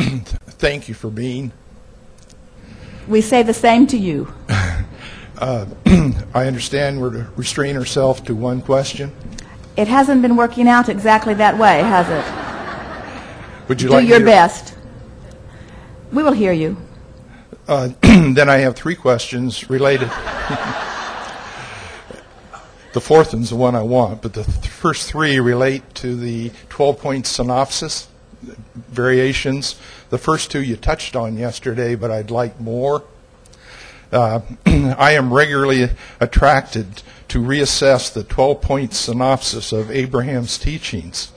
Thank you for being. We say the same to you. I understand we're to restrain ourselves to one question. It hasn't been working out exactly that way, has it? Would you Do like your me best. We will hear you. Then I have three questions related. The fourth one's the one I want, but the first three relate to the 12-point synopsis variations. The first two you touched on yesterday, but I'd like more. I am regularly attracted to reassess the 12-point synopsis of Abraham's teachings.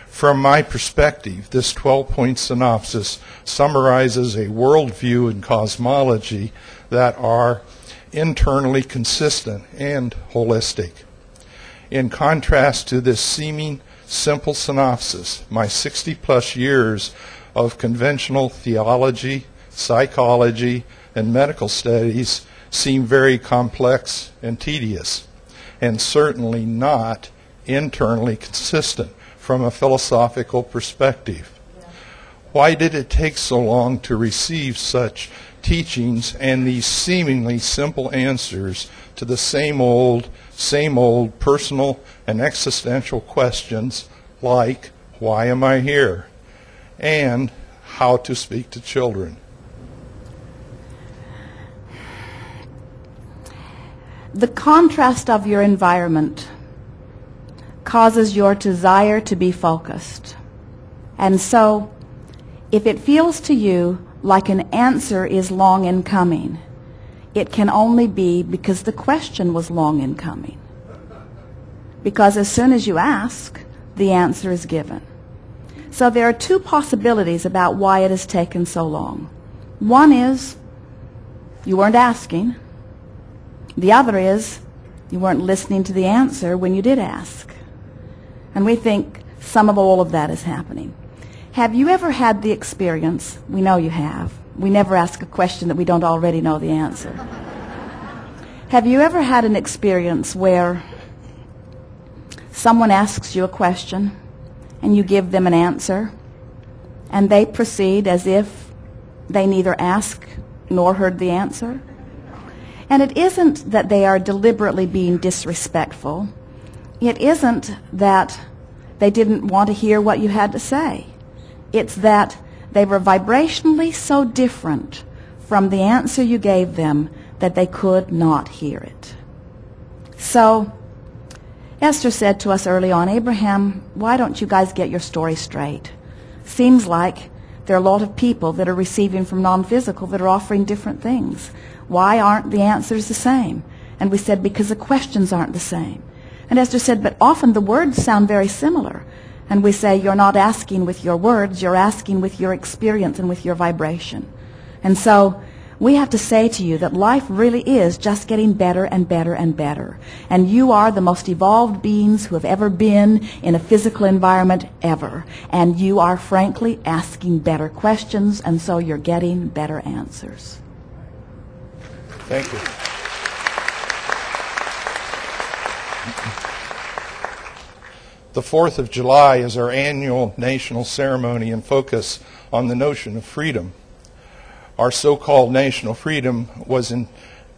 From my perspective, this 12-point synopsis summarizes a worldview and cosmology that are internally consistent and holistic. In contrast to this seeming simple synopsis, my 60-plus years of conventional theology, psychology, and medical studies seem very complex and tedious, and certainly not internally consistent from a philosophical perspective. Why did it take so long to receive such teachings and these seemingly simple answers to the same old personal and existential questions like, why am I here? And how to speak to children? The contrast of your environment causes your desire to be focused. And so, if it feels to you like an answer is long in coming, it can only be because the question was long in coming. Because as soon as you ask, the answer is given. So there are two possibilities about why it has taken so long. One is you weren't asking. The other is you weren't listening to the answer when you did ask. And we think some of all of that is happening. Have you ever had the experience? We know you have. We never ask a question that we don't already know the answer. Have you ever had an experience where someone asks you a question and you give them an answer and they proceed as if they neither asked nor heard the answer? And it isn't that they are deliberately being disrespectful. It isn't that they didn't want to hear what you had to say. It's that they were vibrationally so different from the answer you gave them that they could not hear it. So, Esther said to us early on, Abraham, why don't you guys get your story straight? Seems like there are a lot of people that are receiving from non-physical that are offering different things. Why aren't the answers the same? And we said, because the questions aren't the same. And Esther said, but often the words sound very similar. And we say, you're not asking with your words, you're asking with your experience and with your vibration. And so we have to say to you that life really is just getting better and better and better. And you are the most evolved beings who have ever been in a physical environment ever. And you are frankly asking better questions, and so you're getting better answers. Thank you. The 4th of July is our annual national ceremony and focus on the notion of freedom. Our so-called national freedom was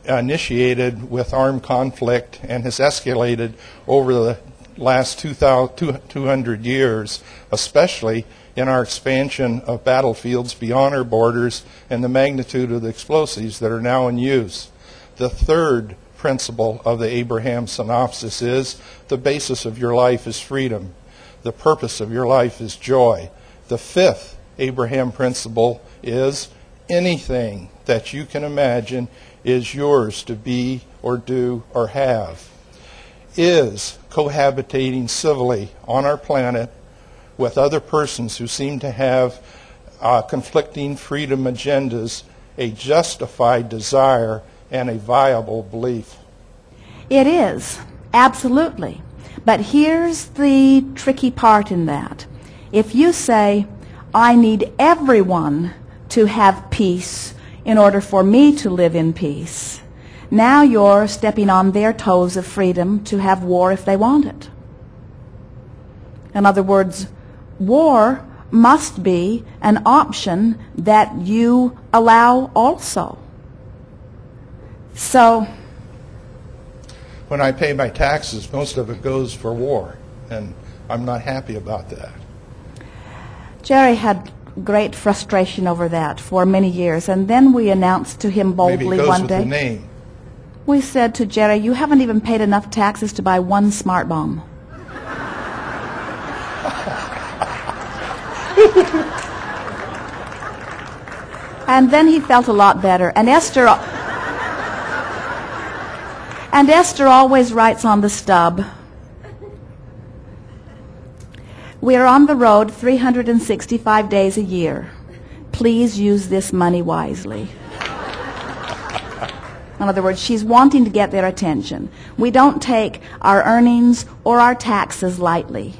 initiated with armed conflict and has escalated over the last 200 years, especially in our expansion of battlefields beyond our borders and the magnitude of the explosives that are now in use. The third principle of the Abraham synopsis is the basis of your life is freedom. The purpose of your life is joy. The fifth Abraham principle is anything that you can imagine is yours to be or do or have. Is cohabitating civilly on our planet with other persons who seem to have conflicting freedom agendas a justified desire and a viable belief? It is, absolutely. But here's the tricky part in that. If you say, I need everyone to have peace in order for me to live in peace, now you're stepping on their toes of freedom to have war if they want it. In other words, war must be an option that you allow also. So, when I pay my taxes, most of it goes for war, and I'm not happy about that. Jerry had great frustration over that for many years, and then we announced to him boldly Maybe it goes one with day. the name. We said to Jerry, "You haven't even paid enough taxes to buy one smart bomb." And then he felt a lot better. And Esther always writes on the stub, "We are on the road 365 days a year. Please use this money wisely." In other words, she's wanting to get their attention. We don't take our earnings or our taxes lightly.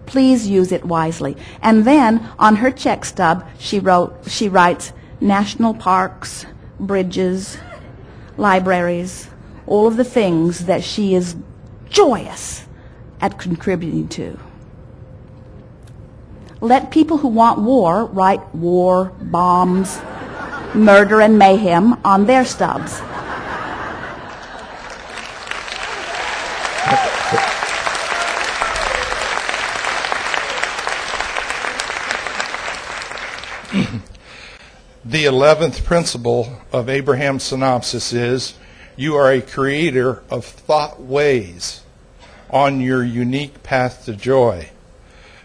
Please use it wisely. And then on her check stub, she writes national parks, bridges, libraries, all of the things that she is joyous at contributing to. Let people who want war write war, bombs, murder, and mayhem on their stubs. The 11th principle of Abraham's synopsis is, you are a creator of thought ways on your unique path to joy.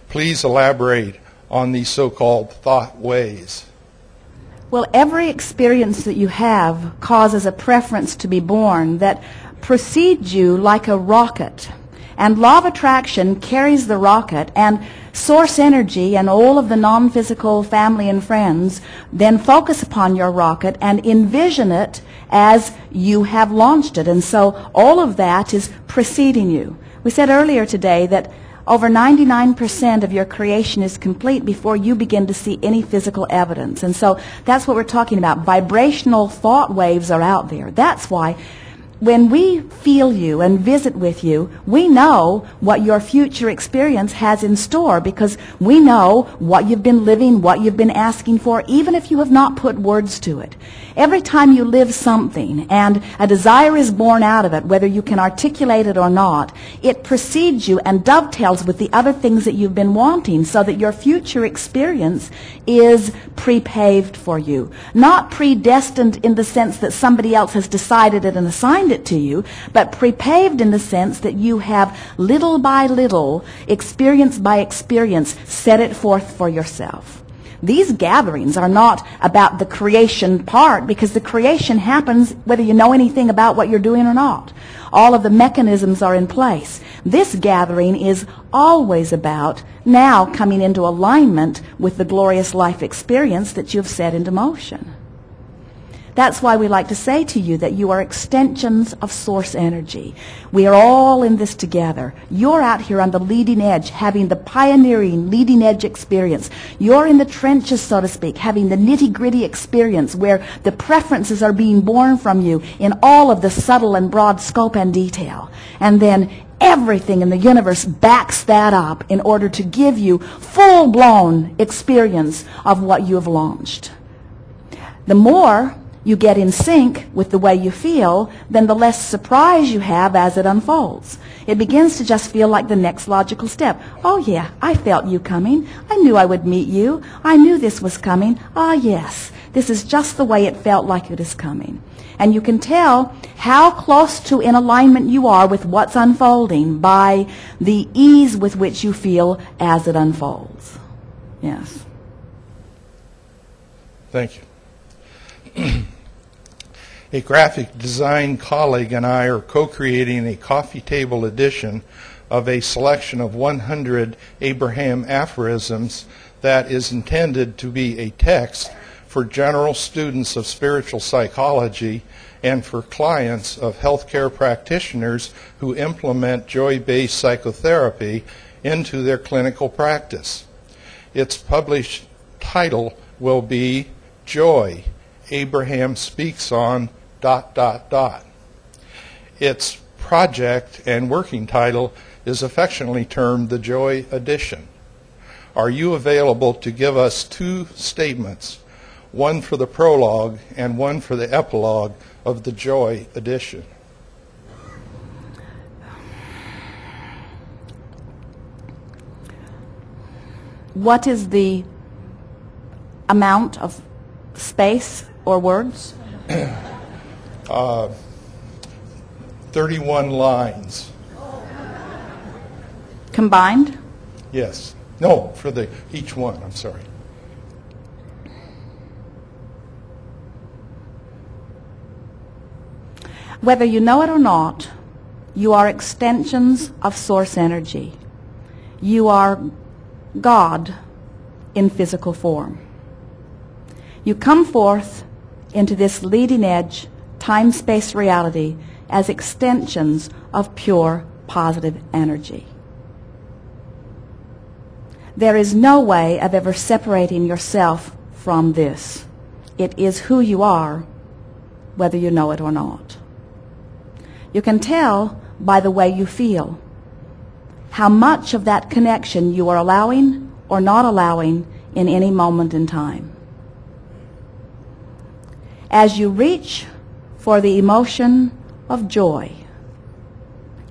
Please elaborate on these so-called thought ways. Well, every experience that you have causes a preference to be born that precedes you like a rocket. And law of attraction carries the rocket, and source energy and all of the non-physical family and friends then focus upon your rocket and envision it as you have launched it. And so all of that is preceding you. We said earlier today that over 99% of your creation is complete before you begin to see any physical evidence. And so that's what we're talking about. Vibrational thought waves are out there. That's why when we feel you and visit with you, we know what your future experience has in store because we know what you've been living, what you've been asking for, even if you have not put words to it. Every time you live something and a desire is born out of it, whether you can articulate it or not, it precedes you and dovetails with the other things that you've been wanting so that your future experience is pre-paved for you. Not predestined in the sense that somebody else has decided it and assigned it to you, but pre-paved in the sense that you have little by little, experience by experience, set it forth for yourself. These gatherings are not about the creation part because the creation happens whether you know anything about what you're doing or not. All of the mechanisms are in place. This gathering is always about now coming into alignment with the glorious life experience that you've set into motion. That's why we like to say to you that you are extensions of source energy. We are all in this together. You're out here on the leading edge, having the pioneering leading edge experience. You're in the trenches, so to speak, having the nitty-gritty experience where the preferences are being born from you in all of the subtle and broad scope and detail. And then everything in the universe backs that up in order to give you full-blown experience of what you have launched. The more you get in sync with the way you feel, then the less surprise you have as it unfolds. It begins to just feel like the next logical step. Oh yeah, I felt you coming. I knew I would meet you. I knew this was coming. Ah yes, this is just the way it felt like it is coming. And you can tell how close to in alignment you are with what's unfolding by the ease with which you feel as it unfolds. Yes. Thank you. A graphic design colleague and I are co-creating a coffee table edition of a selection of 100 Abraham aphorisms that is intended to be a text for general students of spiritual psychology and for clients of healthcare practitioners who implement joy-based psychotherapy into their clinical practice. Its published title will be Joy, Abraham Speaks on ... Its project and working title is affectionately termed the Joy Edition. are you available to give us 2 statements, one for the prologue and one for the epilogue of the Joy edition? What is the amount of space or words? 31 lines. Combined? Yes. No, for each one, I'm sorry. Whether you know it or not, you are extensions of source energy. You are God in physical form. You come forth into this leading edge, time-space reality as extensions of pure positive energy. There is no way of ever separating yourself from this. It is who you are, whether you know it or not. You can tell by the way you feel how much of that connection you are allowing or not allowing in any moment in time. As you reach for the emotion of joy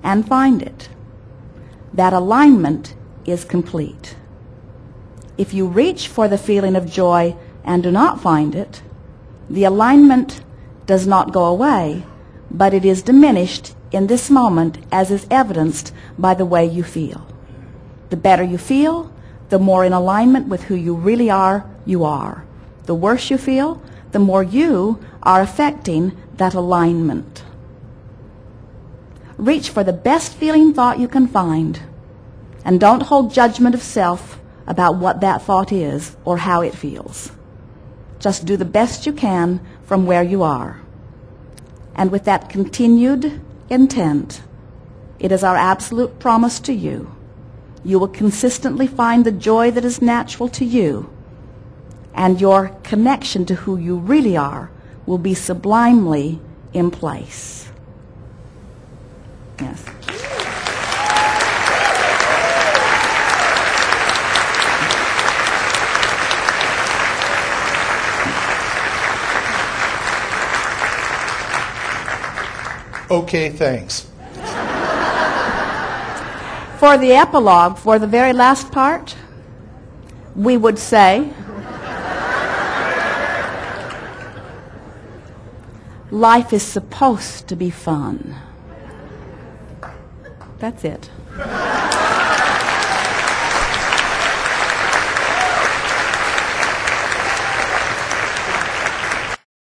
and find it, that alignment is complete. If you reach for the feeling of joy and do not find it, the alignment does not go away, but it is diminished in this moment, as is evidenced by the way you feel. The better you feel, the more in alignment with who you really are, you are. The worse you feel, the more you are affecting that alignment. Reach for the best feeling thought you can find, and don't hold judgment of self about what that thought is or how it feels. Just do the best you can from where you are. And with that continued intent, it is our absolute promise to you. You will consistently find the joy that is natural to you, and your connection to who you really are will be sublimely in place. Yes. Okay, thanks. For the epilogue, for the very last part, we would say, life is supposed to be fun. That's it.